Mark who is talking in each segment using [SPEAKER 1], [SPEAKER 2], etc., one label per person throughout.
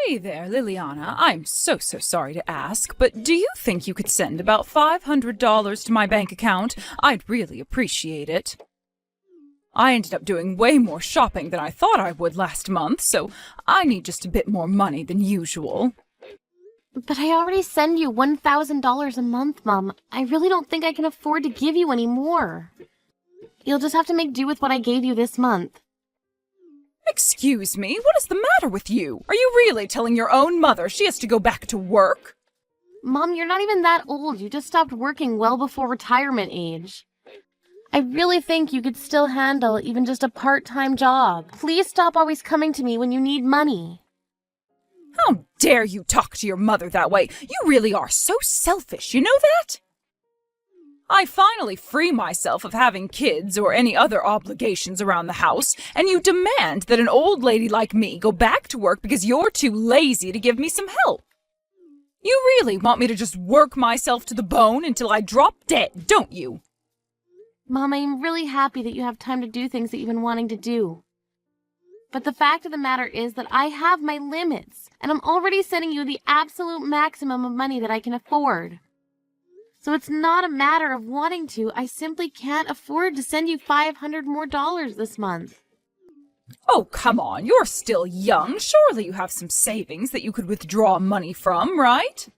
[SPEAKER 1] Hey there, Liliana. I'm so sorry to ask, but do you think you could send about $500 to my bank account? I'd really appreciate it. I ended up doing way more shopping than I thought I would last month, so I need just a bit more money than usual.
[SPEAKER 2] But I already send you $1,000 a month, Mom. I really don't think I can afford to give you any more. You'll just have to make do with what I gave you this month.
[SPEAKER 1] Excuse me, what is the matter with you? Are you really telling your own mother she has to go back to work?
[SPEAKER 2] Mom, you're not even that old. You just stopped working well before retirement age. I really think you could still handle even just a part-time job. Please stop always coming to me when you need money.
[SPEAKER 1] How dare you talk to your mother that way? You really are so selfish, you know that? I finally free myself of having kids or any other obligations around the house, and you demand that an old lady like me go back to work because you're too lazy to give me some help. You really want me to just work myself to the bone until I drop dead, don't you?
[SPEAKER 2] Mom, I'm really happy that you have time to do things that you've been wanting to do. But the fact of the matter is that I have my limits, and I'm already sending you the absolute maximum of money that I can afford. So it's not a matter of wanting to, I simply can't afford to send you $500 more this month.
[SPEAKER 1] Oh, come on, you're still young. Surely you have some savings that you could withdraw money from, right?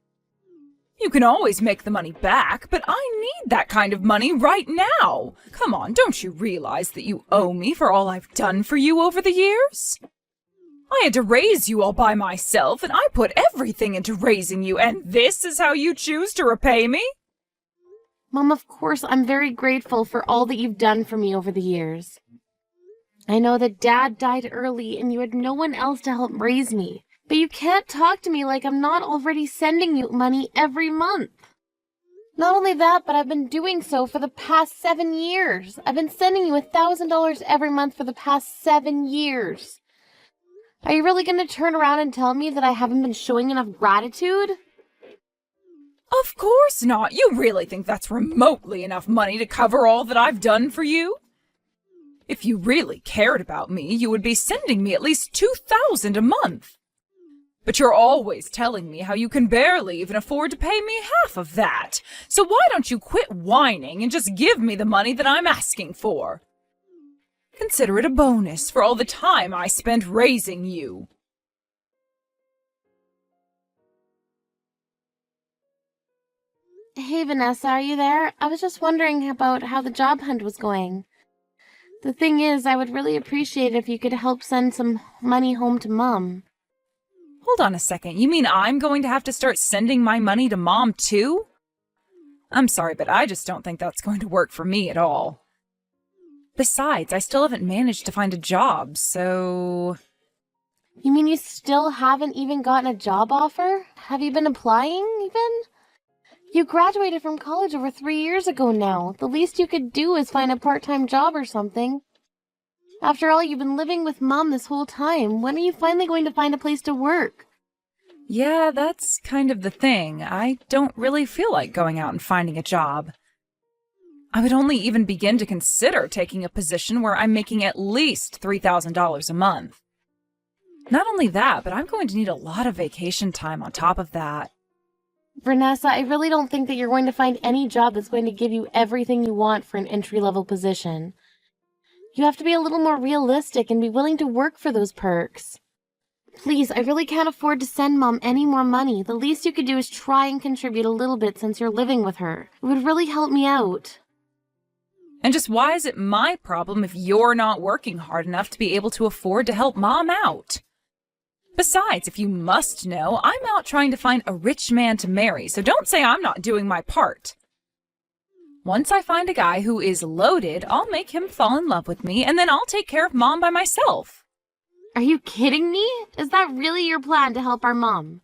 [SPEAKER 1] You can always make the money back, but I need that kind of money right now. Come on, don't you realize that you owe me for all I've done for you over the years? I had to raise you all by myself, and I put everything into raising you, and this is how you choose to repay me?
[SPEAKER 2] Mom, of course, I'm very grateful for all that you've done for me over the years. I know that Dad died early and you had no one else to help raise me. But you can't talk to me like I'm not already sending you money every month. Not only that, but I've been doing so for the past 7 years. I've been sending you $1,000 every month for the past 7 years. Are you really going to turn around and tell me that I haven't been showing enough gratitude?
[SPEAKER 1] Of course not. You really think that's remotely enough money to cover all that I've done for you? If you really cared about me, you would be sending me at least $2,000 a month. But you're always telling me how you can barely even afford to pay me half of that. So why don't you quit whining and just give me the money that I'm asking for? Consider it a bonus for all the time I spent raising you.
[SPEAKER 2] Hey, Vanessa, are you there? I was just wondering about how the job hunt was going. The thing is, I would really appreciate it if you could help send some money home to Mom.
[SPEAKER 1] Hold on a second. You mean I'm going to have to start sending my money to Mom, too? I'm sorry, but I just don't think that's going to work for me at all. Besides, I still haven't managed to find a job, so...
[SPEAKER 2] You mean you still haven't even gotten a job offer? Have you been applying, even? You graduated from college over 3 years ago now. The least you could do is find a part-time job or something. After all, you've been living with Mom this whole time. When are you finally going to find a place to work?
[SPEAKER 1] Yeah, that's kind of the thing. I don't really feel like going out and finding a job. I would only even begin to consider taking a position where I'm making at least $3,000 a month. Not only that, but I'm going to need a lot of vacation time on top of that.
[SPEAKER 2] Vanessa, I really don't think that you're going to find any job that's going to give you everything you want for an entry-level position. You have to be a little more realistic and be willing to work for those perks. Please, I really can't afford to send Mom any more money. The least you could do is try and contribute a little bit since you're living with her. It would really help me out.
[SPEAKER 1] And just why is it my problem if you're not working hard enough to be able to afford to help Mom out? Besides, if you must know, I'm out trying to find a rich man to marry, so don't say I'm not doing my part. Once I find a guy who is loaded, I'll make him fall in love with me, and then I'll take care of Mom by myself.
[SPEAKER 2] Are you kidding me? Is that really your plan to help our Mom?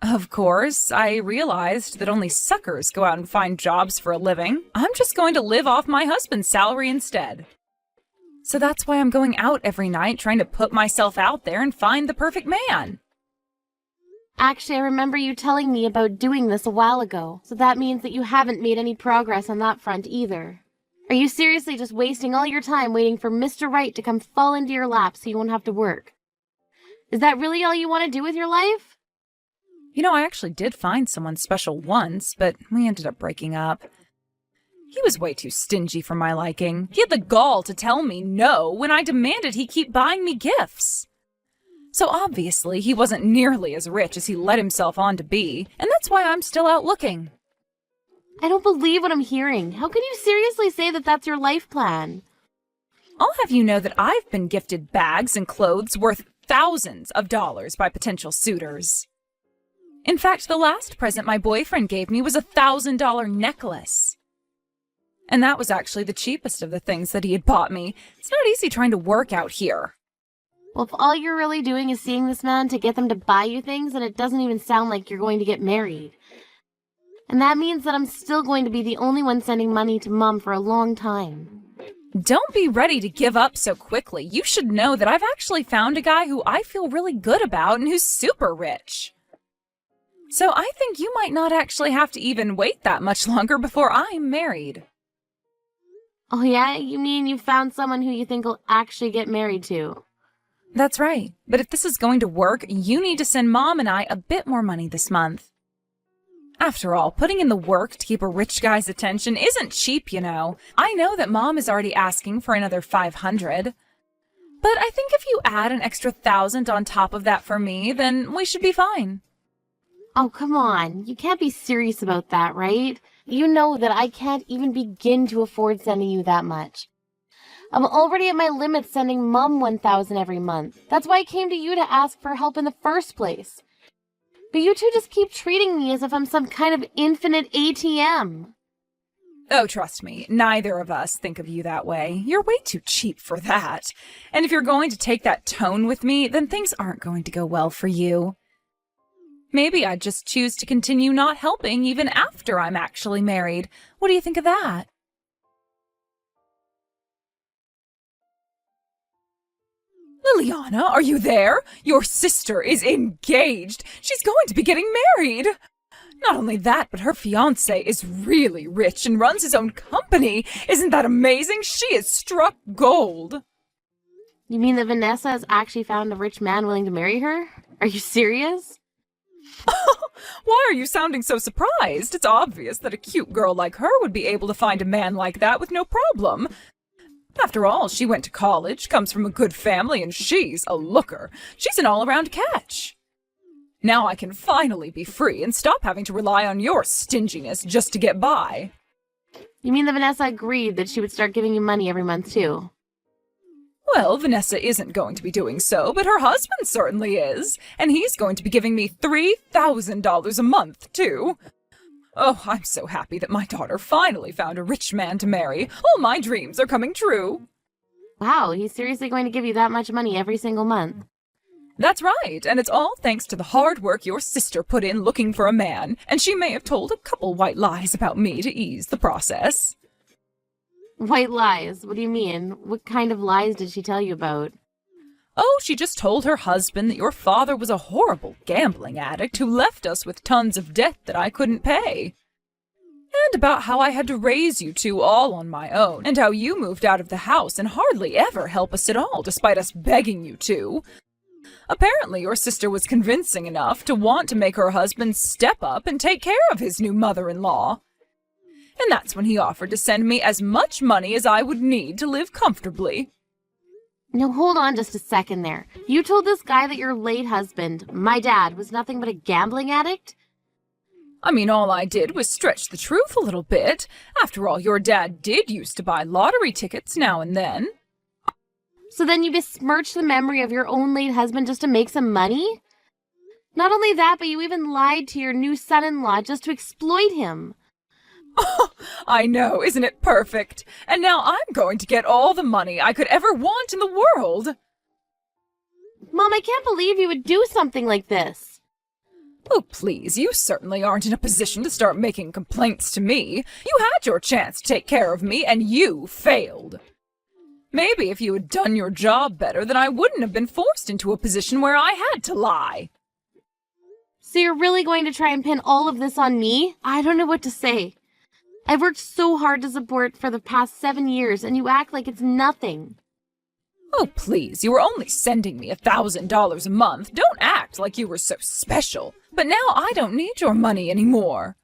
[SPEAKER 1] Of course, I realized that only suckers go out and find jobs for a living. I'm just going to live off my husband's salary instead. So that's why I'm going out every night trying to put myself out there and find the perfect man.
[SPEAKER 2] Actually, I remember you telling me about doing this a while ago, so that means that you haven't made any progress on that front either. Are you seriously just wasting all your time waiting for Mr. Right to come fall into your lap so you won't have to work? Is that really all you want to do with your life?
[SPEAKER 1] You know, I actually did find someone special once, but we ended up breaking up. He was way too stingy for my liking. He had the gall to tell me no when I demanded he keep buying me gifts. So obviously, he wasn't nearly as rich as he let himself on to be, and that's why I'm still out looking.
[SPEAKER 2] I don't believe what I'm hearing. How can you seriously say that that's your life plan?
[SPEAKER 1] I'll have you know that I've been gifted bags and clothes worth thousands of dollars by potential suitors. In fact, the last present my boyfriend gave me was a $1,000 necklace. And that was actually the cheapest of the things that he had bought me. It's not easy trying to work out here.
[SPEAKER 2] Well, if all you're really doing is seeing this man to get them to buy you things, then it doesn't even sound like you're going to get married. And that means that I'm still going to be the only one sending money to Mom for a long time.
[SPEAKER 1] Don't be ready to give up so quickly. You should know that I've actually found a guy who I feel really good about and who's super rich. So I think you might not actually have to even wait that much longer before I'm married.
[SPEAKER 2] Oh yeah? You mean you found someone who you think will actually get married to?
[SPEAKER 1] That's right. But if this is going to work, you need to send Mom and I a bit more money this month. After all, putting in the work to keep a rich guy's attention isn't cheap, you know. I know that Mom is already asking for another $500. But I think if you add an extra $1,000 on top of that for me, then we should be fine.
[SPEAKER 2] Oh, come on. You can't be serious about that, right? You know that I can't even begin to afford sending you that much. I'm already at my limit sending Mom $1,000 every month. That's why I came to you to ask for help in the first place. But you two just keep treating me as if I'm some kind of infinite ATM.
[SPEAKER 1] Oh, trust me, neither of us think of you that way. You're way too cheap for that. And if you're going to take that tone with me, then things aren't going to go well for you. Maybe I'd just choose to continue not helping even after I'm actually married. What do you think of that? Liliana, are you there? Your sister is engaged. She's going to be getting married. Not only that, but her fiancé is really rich and runs his own company. Isn't that amazing? She is struck gold.
[SPEAKER 2] You mean that Vanessa has actually found a rich man willing to marry her? Are you serious?
[SPEAKER 1] Why are you sounding so surprised? It's obvious that a cute girl like her would be able to find a man like that with no problem. After all, she went to college, comes from a good family, and she's a looker. She's an all-around catch. Now I can finally be free and stop having to rely on your stinginess just to get by.
[SPEAKER 2] You mean that Vanessa agreed that she would start giving you money every month, too?
[SPEAKER 1] Well, Vanessa isn't going to be doing so, but her husband certainly is, and he's going to be giving me $3,000 a month, too. Oh, I'm so happy that my daughter finally found a rich man to marry. All my dreams are coming true.
[SPEAKER 2] Wow, he's seriously going to give you that much money every single month?
[SPEAKER 1] That's right, and it's all thanks to the hard work your sister put in looking for a man, and she may have told a couple white lies about me to ease the process.
[SPEAKER 2] White lies? What do you mean? What kind of lies did she tell you about?
[SPEAKER 1] Oh, she just told her husband that your father was a horrible gambling addict who left us with tons of debt that I couldn't pay. And about how I had to raise you two all on my own, and how you moved out of the house and hardly ever help us at all, despite us begging you to. Apparently your sister was convincing enough to want to make her husband step up and take care of his new mother-in-law. And that's when he offered to send me as much money as I would need to live comfortably.
[SPEAKER 2] Now hold on just a second there. You told this guy that your late husband, my dad, was nothing but a gambling addict?
[SPEAKER 1] I mean, all I did was stretch the truth a little bit. After all, your dad did used to buy lottery tickets now and then.
[SPEAKER 2] So then you besmirched the memory of your own late husband just to make some money? Not only that, but you even lied to your new son-in-law just to exploit him.
[SPEAKER 1] Oh, I know, isn't it perfect? And now I'm going to get all the money I could ever want in the world.
[SPEAKER 2] Mom, I can't believe you would do something like this.
[SPEAKER 1] Oh, please, you certainly aren't in a position to start making complaints to me. You had your chance to take care of me, and you failed. Maybe if you had done your job better, then I wouldn't have been forced into a position where I had to lie.
[SPEAKER 2] So you're really going to try and pin all of this on me? I don't know what to say. I've worked so hard to support for the past 7 years, and you act like it's nothing.
[SPEAKER 1] Oh, please, you were only sending me $1,000 a month. Don't act like you were so special. But now I don't need your money anymore.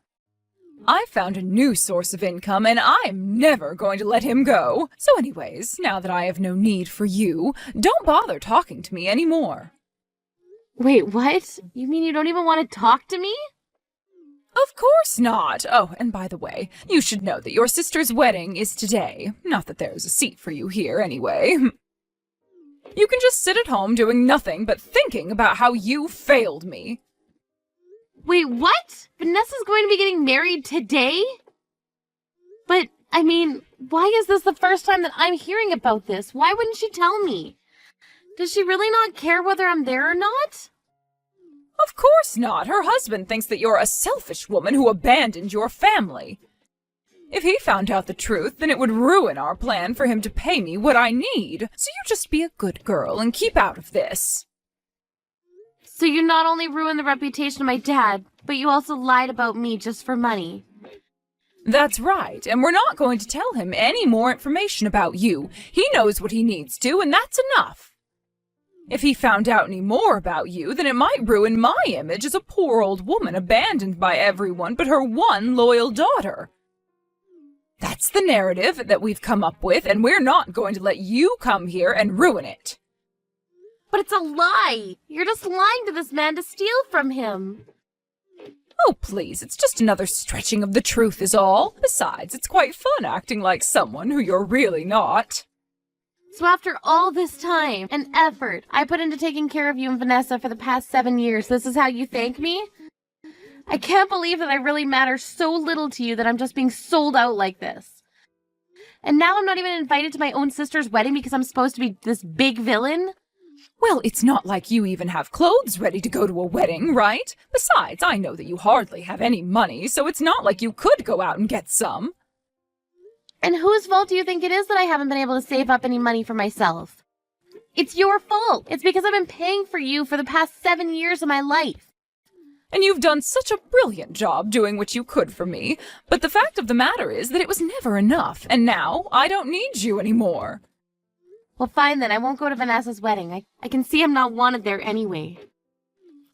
[SPEAKER 1] I found a new source of income, and I'm never going to let him go. So anyways, now that I have no need for you, don't bother talking to me anymore.
[SPEAKER 2] Wait, what? You mean you don't even want to talk to me?
[SPEAKER 1] Of course not. Oh, and by the way, you should know that your sister's wedding is today. Not that there's a seat for you here anyway. You can just sit at home doing nothing but thinking about how you failed me.
[SPEAKER 2] Wait, what? Vanessa's going to be getting married today? But, I mean, why is this the first time that I'm hearing about this? Why wouldn't she tell me? Does she really not care whether I'm there or not?
[SPEAKER 1] Of course not. Her husband thinks that you're a selfish woman who abandoned your family. If he found out the truth, then it would ruin our plan for him to pay me what I need. So you just be a good girl and keep out of this.
[SPEAKER 2] So you not only ruined the reputation of my dad, but you also lied about me just for money.
[SPEAKER 1] That's right, and we're not going to tell him any more information about you. He knows what he needs to, and that's enough. If he found out any more about you, then it might ruin my image as a poor old woman abandoned by everyone but her one loyal daughter. That's the narrative that we've come up with, and we're not going to let you come here and ruin it.
[SPEAKER 2] But it's a lie! You're just lying to this man to steal from him.
[SPEAKER 1] Oh, please, it's just another stretching of the truth is all. Besides, it's quite fun acting like someone who you're really not.
[SPEAKER 2] So after all this time and effort I put into taking care of you and Vanessa for the past 7 years, this is how you thank me? I can't believe that I really matter so little to you that I'm just being sold out like this. And now I'm not even invited to my own sister's wedding because I'm supposed to be this big villain?
[SPEAKER 1] Well, it's not like you even have clothes ready to go to a wedding, right? Besides, I know that you hardly have any money, so it's not like you could go out and get some.
[SPEAKER 2] And whose fault do you think it is that I haven't been able to save up any money for myself? It's your fault. It's because I've been paying for you for the past 7 years of my life.
[SPEAKER 1] And you've done such a brilliant job doing what you could for me, but the fact of the matter is that it was never enough, and now I don't need you anymore.
[SPEAKER 2] Well, fine then. I won't go to Vanessa's wedding. I can see I'm not wanted there anyway.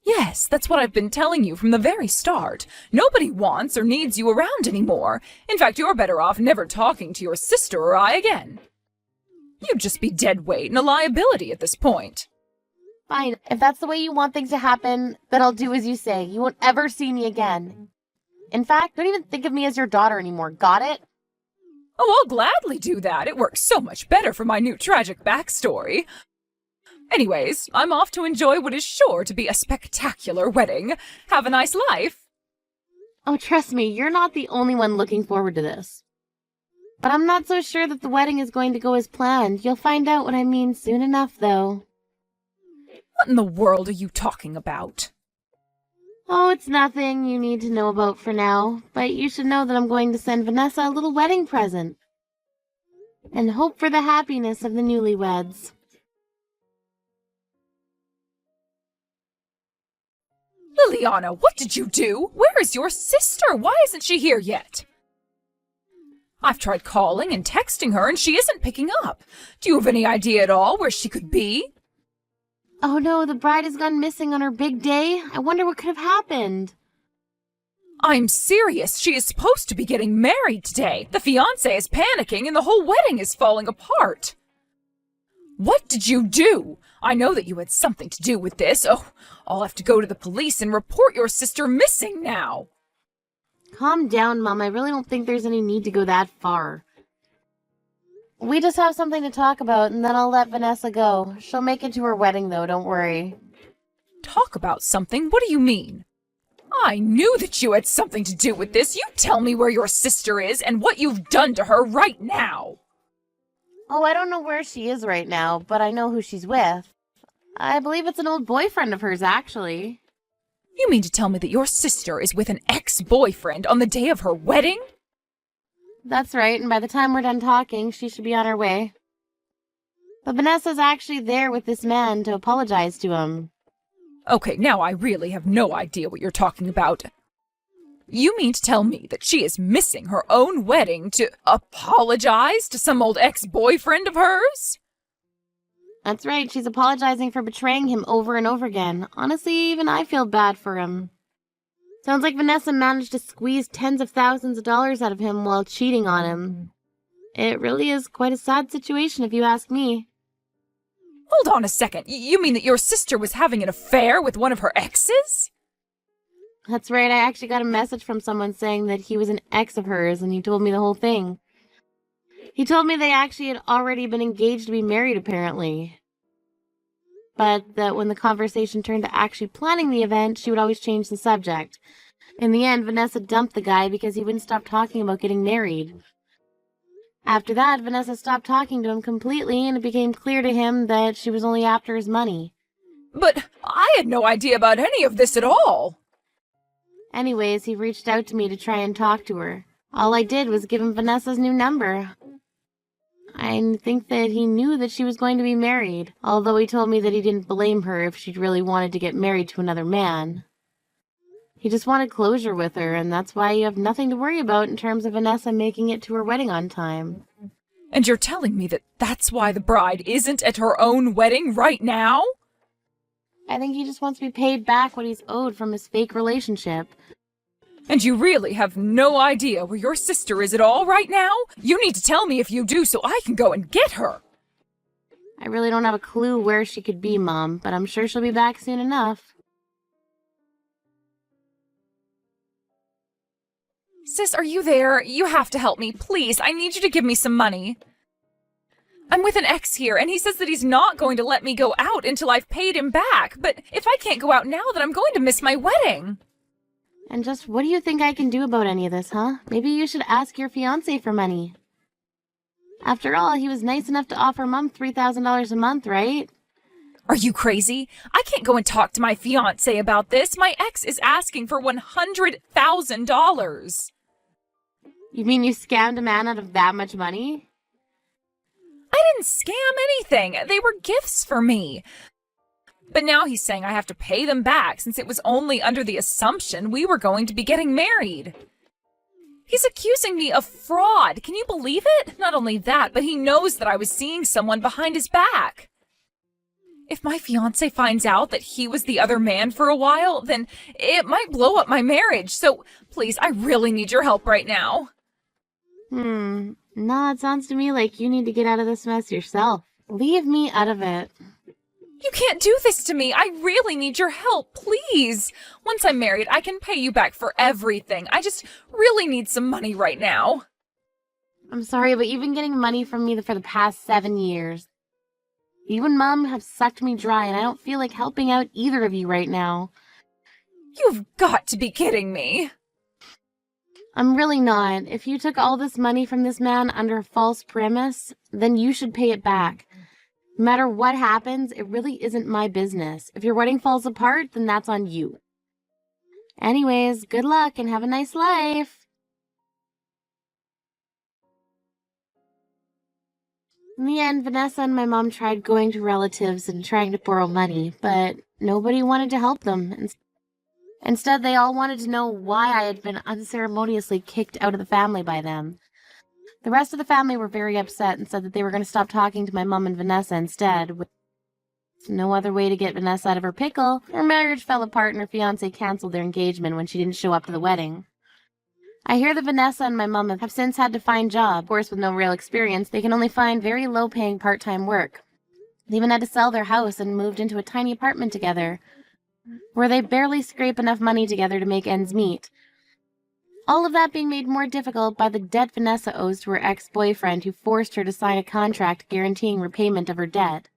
[SPEAKER 1] Yes, that's what I've been telling you from the very start. Nobody wants or needs you around anymore. In fact, you're better off never talking to your sister or I again. You'd just be dead weight and a liability at this point.
[SPEAKER 2] Fine. If that's the way you want things to happen, then I'll do as you say. You won't ever see me again. In fact, don't even think of me as your daughter anymore. Got it?
[SPEAKER 1] Oh, I'll gladly do that. It works so much better for my new tragic backstory. Anyways, I'm off to enjoy what is sure to be a spectacular wedding. Have a nice life.
[SPEAKER 2] Oh, trust me, you're not the only one looking forward to this. But I'm not so sure that the wedding is going to go as planned. You'll find out what I mean soon enough, though.
[SPEAKER 1] What in the world are you talking about?
[SPEAKER 2] Oh, it's nothing you need to know about for now, but you should know that I'm going to send Vanessa a little wedding present. And hope for the happiness of the newlyweds.
[SPEAKER 1] Liliana, what did you do? Where is your sister? Why isn't she here yet? I've tried calling and texting her and she isn't picking up. Do you have any idea at all where she could be?
[SPEAKER 2] Oh no, the bride has gone missing on her big day. I wonder what could have happened.
[SPEAKER 1] I'm serious. She is supposed to be getting married today. The fiancé is panicking and the whole wedding is falling apart. What did you do? I know that you had something to do with this. Oh, I'll have to go to the police and report your sister missing now.
[SPEAKER 2] Calm down, Mom. I really don't think there's any need to go that far. We just have something to talk about, and then I'll let Vanessa go. She'll make it to her wedding, though, don't worry.
[SPEAKER 1] Talk about something? What do you mean? I knew that you had something to do with this. You tell me where your sister is and what you've done to her right now.
[SPEAKER 2] Oh, I don't know where she is right now, but I know who she's with. I believe it's an old boyfriend of hers, actually.
[SPEAKER 1] You mean to tell me that your sister is with an ex-boyfriend on the day of her wedding?
[SPEAKER 2] That's right, and by the time we're done talking, she should be on her way. But Vanessa's actually there with this man to apologize to him.
[SPEAKER 1] Okay, now I really have no idea what you're talking about. You mean to tell me that she is missing her own wedding to apologize to some old ex-boyfriend of hers?
[SPEAKER 2] That's right, she's apologizing for betraying him over and over again. Honestly, even I feel bad for him. Sounds like Vanessa managed to squeeze tens of thousands of dollars out of him while cheating on him. It really is quite a sad situation if you ask me.
[SPEAKER 1] Hold on a second. You mean that your sister was having an affair with one of her exes?
[SPEAKER 2] That's right, I actually got a message from someone saying that he was an ex of hers, and he told me the whole thing. He told me they actually had already been engaged to be married, apparently. But that when the conversation turned to actually planning the event, she would always change the subject. In the end, Vanessa dumped the guy because he wouldn't stop talking about getting married. After that, Vanessa stopped talking to him completely, and it became clear to him that she was only after his money.
[SPEAKER 1] But I had no idea about any of this at all.
[SPEAKER 2] Anyways, he reached out to me to try and talk to her. All I did was give him Vanessa's new number. I think that he knew that she was going to be married, although he told me that he didn't blame her if she really wanted to get married to another man. He just wanted closure with her, and that's why you have nothing to worry about in terms of Vanessa making it to her wedding on time.
[SPEAKER 1] And you're telling me that that's why the bride isn't at her own wedding right now?
[SPEAKER 2] I think he just wants to be paid back what he's owed from his fake relationship.
[SPEAKER 1] And you really have no idea where your sister is at all right now? You need to tell me if you do so I can go and get her.
[SPEAKER 2] I really don't have a clue where she could be, Mom, but I'm sure she'll be back soon enough.
[SPEAKER 1] Sis, are you there? You have to help me, please. I need you to give me some money. I'm with an ex here, and he says that he's not going to let me go out until I've paid him back. But if I can't go out now, then I'm going to miss my wedding.
[SPEAKER 2] And just what do you think I can do about any of this, huh? Maybe you should ask your fiancé for money. After all, he was nice enough to offer Mom $3,000 a month, right?
[SPEAKER 1] Are you crazy? I can't go and talk to my fiancé about this. My ex is asking for $100,000.
[SPEAKER 2] You mean you scammed a man out of that much money?
[SPEAKER 1] I didn't scam anything. They were gifts for me. But now he's saying I have to pay them back since it was only under the assumption we were going to be getting married. He's accusing me of fraud. Can you believe it? Not only that, but he knows that I was seeing someone behind his back. If my fiancé finds out that he was the other man for a while, then it might blow up my marriage. So please, I really need your help right now.
[SPEAKER 2] No, it sounds to me like you need to get out of this mess yourself. Leave me out of it.
[SPEAKER 1] You can't do this to me. I really need your help, please. Once I'm married, I can pay you back for everything. I just really need some money right now.
[SPEAKER 2] I'm sorry, but you've been getting money from me for the past 7 years. You and Mom have sucked me dry, and I don't feel like helping out either of you right now.
[SPEAKER 1] You've got to be kidding me.
[SPEAKER 2] I'm really not. If you took all this money from this man under a false premise, then you should pay it back. No matter what happens, it really isn't my business. If your wedding falls apart, then that's on you. Anyways, good luck and have a nice life. In the end, Vanessa and my mom tried going to relatives and trying to borrow money, but nobody wanted to help them. Instead, they all wanted to know why I had been unceremoniously kicked out of the family by them. The rest of the family were very upset and said that they were going to stop talking to my mom and Vanessa instead. With no other way to get Vanessa out of her pickle, her marriage fell apart and her fiancé canceled their engagement when she didn't show up to the wedding. I hear that Vanessa and my mom have since had to find jobs. Of course, with no real experience, they can only find very low-paying part-time work. They even had to sell their house and moved into a tiny apartment together, where they barely scrape enough money together to make ends meet. All of that being made more difficult by the debt Vanessa owes to her ex-boyfriend who forced her to sign a contract guaranteeing repayment of her debt.